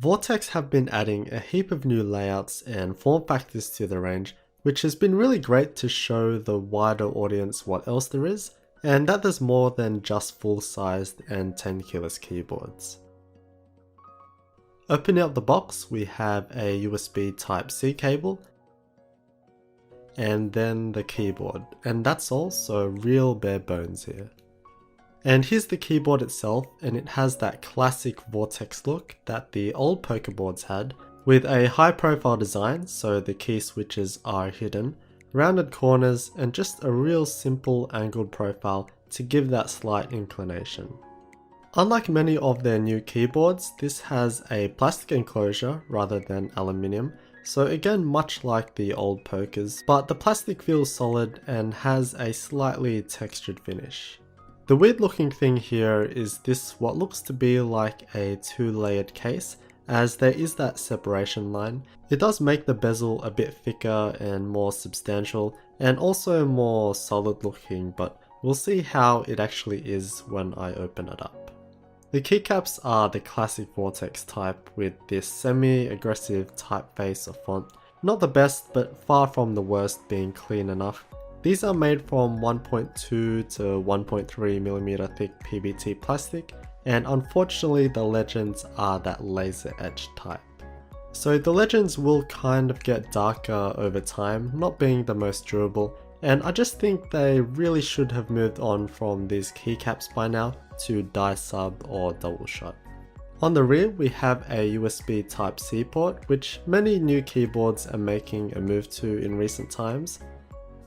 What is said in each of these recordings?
Vortex have been adding a heap of new layouts and form factors to the range, which has been really great to show the wider audience what else there is, and that there's more than just full-sized and 10 keyless keyboards. Opening up the box, we have a USB Type-C cable, and then the keyboard, and that's all, so real bare bones here. And here's the keyboard itself, and it has that classic Vortex look that the old poker boards had, with a high profile design, so the key switches are hidden, rounded corners, and just a real simple angled profile to give that slight inclination. Unlike many of their new keyboards, this has a plastic enclosure rather than aluminium, so again much like the old pokers, but the plastic feels solid and has a slightly textured finish. The weird looking thing here is this what looks to be like a two-layered case, as there is that separation line. It does make the bezel a bit thicker and more substantial, and also more solid looking, but we'll see how it actually is when I open it up. The keycaps are the classic Vortex type with this semi-aggressive typeface of font. Not the best, but far from the worst, being clean enough. These are made from 1.2 to 1.3mm thick PBT plastic, and unfortunately the legends are that laser edge type. So the legends will kind of get darker over time, not being the most durable, and I just think they really should have moved on from these keycaps by now to die sub or double shot. On the rear we have a USB Type-C port, which many new keyboards are making a move to in recent times.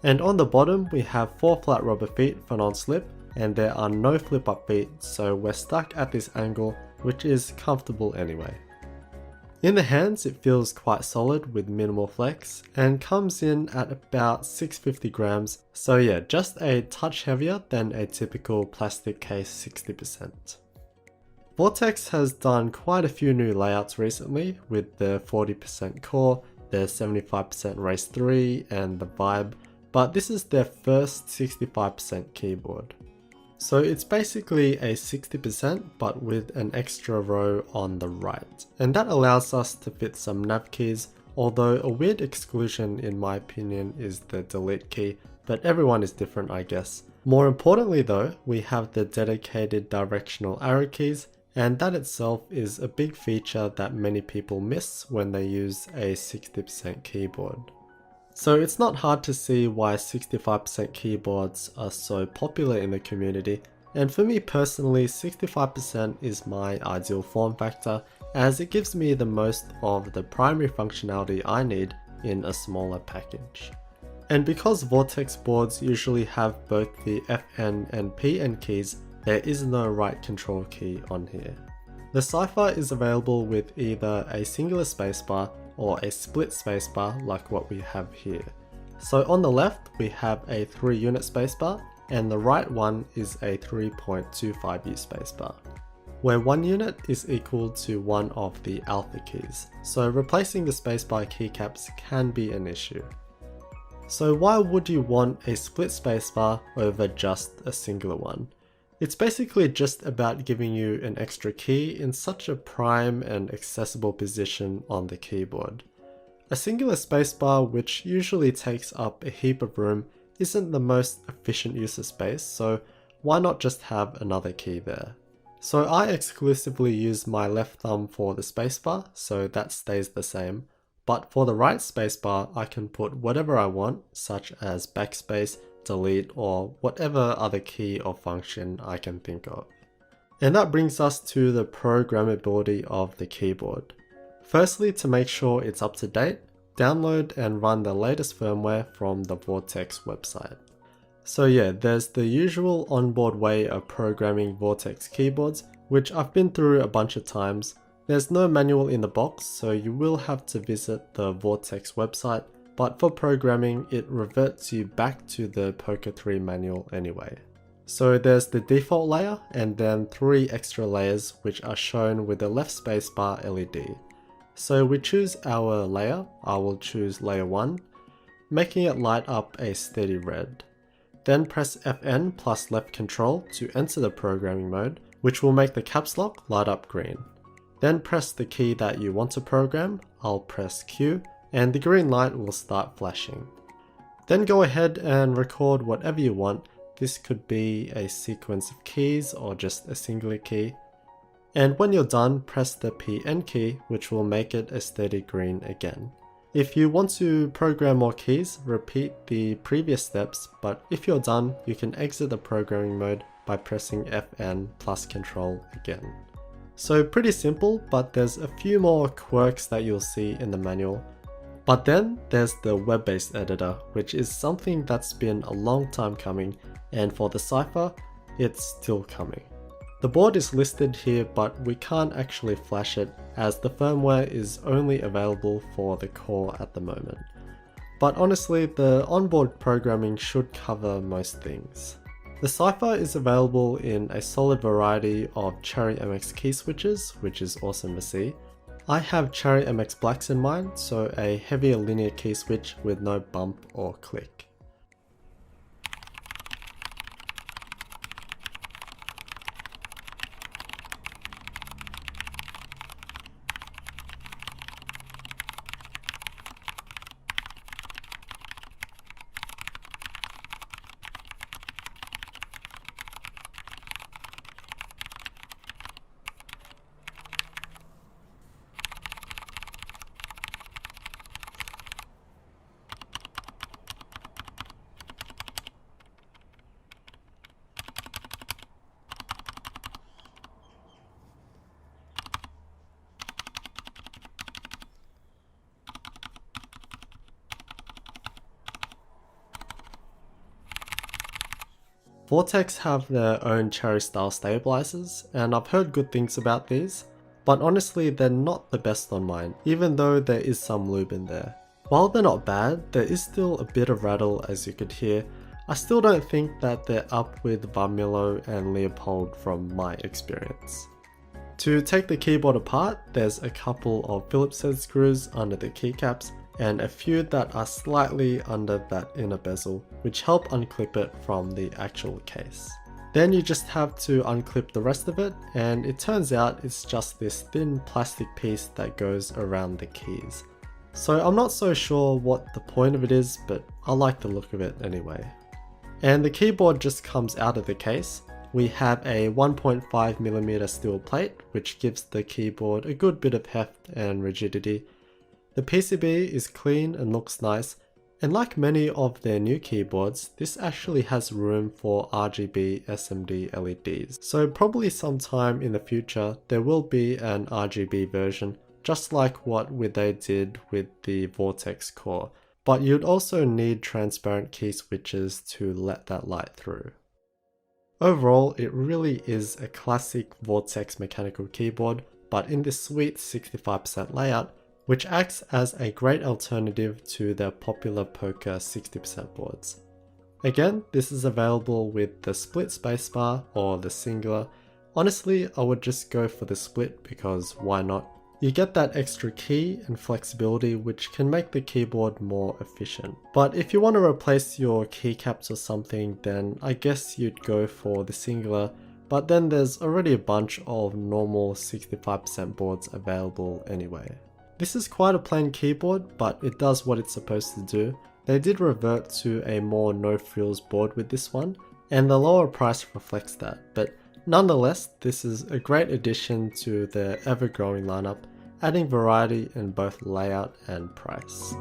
And on the bottom we have 4 flat rubber feet for non-slip, and there are no flip up feet, so we're stuck at this angle, which is comfortable anyway. In the hands it feels quite solid with minimal flex, and comes in at about 650 grams, so yeah, just a touch heavier than a typical plastic case 60%. Vortex has done quite a few new layouts recently, with the 40% core, the 75% race 3 and the vibe, but this is their first 65% keyboard. So it's basically a 60% but with an extra row on the right, and that allows us to fit some nav keys, although a weird exclusion in my opinion is the delete key, but everyone is different I guess. More importantly though, we have the dedicated directional arrow keys, and that itself is a big feature that many people miss when they use a 60% keyboard. So it's not hard to see why 65% keyboards are so popular in the community, and for me personally 65% is my ideal form factor, as it gives me the most of the primary functionality I need in a smaller package. And because Vortex boards usually have both the FN and PN keys, there is no right control key on here. The Cypher is available with either a singular spacebar or a split spacebar like what we have here. So on the left we have a 3-unit spacebar, and the right one is a 3.25U spacebar, where 1 unit is equal to one of the alpha keys, so replacing the spacebar keycaps can be an issue. So why would you want a split spacebar over just a singular one? It's basically just about giving you an extra key in such a prime and accessible position on the keyboard. A singular spacebar, which usually takes up a heap of room, isn't the most efficient use of space, so why not just have another key there? So I exclusively use my left thumb for the spacebar, so that stays the same, but for the right spacebar I can put whatever I want, such as backspace, delete, or whatever other key or function I can think of. And that brings us to the programmability of the keyboard. Firstly, to make sure it's up to date, download and run the latest firmware from the Vortex website. So yeah, there's the usual onboard way of programming Vortex keyboards, which I've been through a bunch of times. There's no manual in the box, so you will have to visit the Vortex website, but for programming it reverts you back to the Poker 3 manual anyway. So there's the default layer and then 3 extra layers which are shown with the left spacebar LED. So we choose our layer, I will choose layer 1, making it light up a steady red. Then press FN plus left control to enter the programming mode, which will make the caps lock light up green. Then press the key that you want to program, I'll press Q, and the green light will start flashing. Then go ahead and record whatever you want. This could be a sequence of keys or just a singular key. And when you're done, press the PN key, which will make it a steady green again. If you want to program more keys, repeat the previous steps, but if you're done, you can exit the programming mode by pressing FN plus Control again. So pretty simple, but there's a few more quirks that you'll see in the manual. But then there's the web-based editor, which is something that's been a long time coming, and for the Cypher, it's still coming. The board is listed here, but we can't actually flash it as the firmware is only available for the core at the moment. But honestly, the onboard programming should cover most things. The Cypher is available in a solid variety of Cherry MX key switches, which is awesome to see. I have Cherry MX Blacks in mine, so a heavier linear key switch with no bump or click. Vortex have their own Cherry style stabilizers, and I've heard good things about these, but honestly they're not the best on mine, even though there is some lube in there. While they're not bad, there is still a bit of rattle as you could hear. I still don't think that they're up with Barmillo and Leopold from my experience. To take the keyboard apart, there's a couple of Phillips head screws under the keycaps, and a few that are slightly under that inner bezel, which help unclip it from the actual case. Then you just have to unclip the rest of it, and it turns out it's just this thin plastic piece that goes around the keys. So I'm not so sure what the point of it is, but I like the look of it anyway. And the keyboard just comes out of the case. We have a 1.5mm steel plate, which gives the keyboard a good bit of heft and rigidity. The PCB is clean and looks nice, and like many of their new keyboards, this actually has room for RGB SMD LEDs. So probably sometime in the future, there will be an RGB version, just like what they did with the Vortex core. But you'd also need transparent key switches to let that light through. Overall, it really is a classic Vortex mechanical keyboard, but in this sweet 65% layout, which acts as a great alternative to the popular poker 60% boards. Again, this is available with the split spacebar or the singular. Honestly, I would just go for the split because why not? You get that extra key and flexibility which can make the keyboard more efficient. But if you want to replace your keycaps or something, then I guess you'd go for the singular, but then there's already a bunch of normal 65% boards available anyway. This is quite a plain keyboard, but it does what it's supposed to do. They did revert to a more no-frills board with this one, and the lower price reflects that, but nonetheless, this is a great addition to their ever-growing lineup, adding variety in both layout and price.